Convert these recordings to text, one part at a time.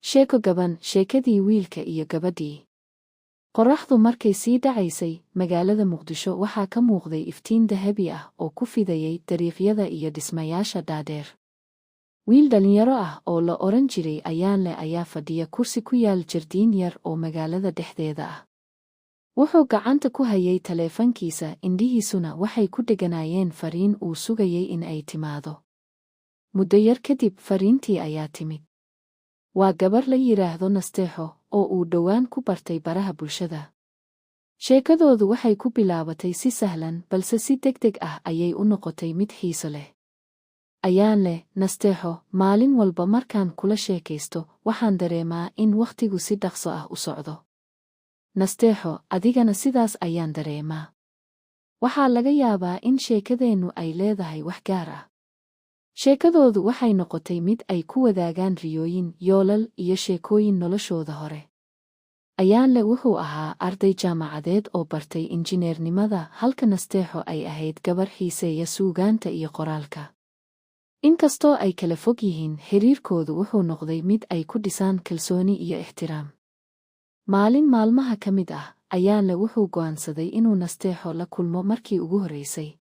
Sheeko gaban, sheekadii wiilka iyo gabadhii. Qorraxdu markay sii dhacaysay, magaalada Muqdisho waxaa ka muuqday iftiin dahabi ah oo ku fidayay dariiqyada iyo dhismayaasha dhaadheer. Wiil dhalinyaro ah oo la oran jiray Ayaanle ayaa fadhiya kursi ku yaal jardiin yar oo magaalada dhexdeeda ah. Wuxuu gacanta ku hayay taleefankiisa, indhihiisuna waxay ku dheganaayeen fariin uu sugayay in ay timaado. Muddo yar kadib, fariintii ayaa timid. Waa gabar la yiraahdo Nasteexo oo uu dhowaan ku bartay baraha bulshada. Sheekadoodu waxay ku bilaabatay si sahlan, balse si degdeg ah ayay u noqotay mid xiiso leh. Ayaanle, Nasteexo, maalin walba markaan kula sheekaysto, waxaan dareemaa in wakhtigu si dhaqso ah u socdo. Nasteexo, adigana sidaas ayaan dareemaa. Waxaa laga yaabaa in sheekadeennu ay leedahay wax gaar ah. Sheekadoodu waxay noqotay mid ay ku wadaagaan riyooyin, yoolal iyo sheekooyin noloshooda hore. Ayaanle wuxuu ahaa arday jaamacadeed oo bartay injineernimada, halka Nasteexo ay ahayd gabar xiiseeya suugaanta iyo qoraalka. Inkastoo ay kala fog yihiin, xiriirkoodu wuxuu noqday mid ay ku dhisaan kalsooni iyo ixtiraam. Maalin maalmaha ka mid ah, Ayaanle wuxuu go'aansaday inuu Nasteexo la kulmo markii ugu horreysay.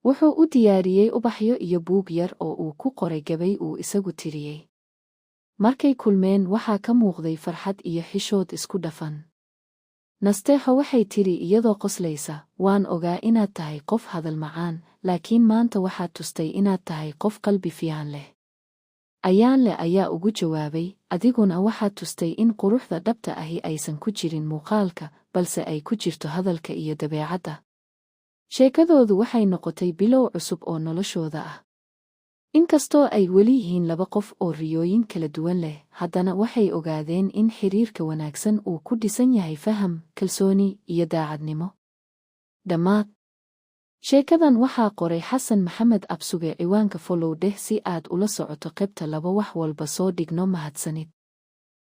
Wuxuu u diyaariyey ubaxyo iyo buug yar oo uu ku qoray gabay uu isagu tiriyey. Markay kulmeen, waxaa ka muuqday farxad iyo xishood isku dhafan. Nasteexo waxay tiri iyadoo qoslaysa, waan ogaa inaad tahay qof hadal macaan, laakiin maanta waxaad tustay inaad tahay qof qalbi fiican leh. Ayaanle ayaa ugu jawaabay, adiguna waxaad tustay in quruxda dhabta ahi aysan ku jirin muuqaalka, balse ay ku jirto hadalka iyo dabeecadda. Sheekadoodu waxay noqotay bilow cusub oo noloshooda ah. Inkastoo ay weli yihiin laba qof oo riyooyin kala duwan leh, haddana waxay ogaadeen in xiriirka wanaagsan uu ku dhisan yahay faham, kalsooni iyo daacadnimo. Dhammaad. Sheekadan waxaa qoray Xasan Maxamed Absuge. Ciwaanka follow dheh si aad ula socoto qaybta 2. wax walba soo dhigno. Mahadsanid.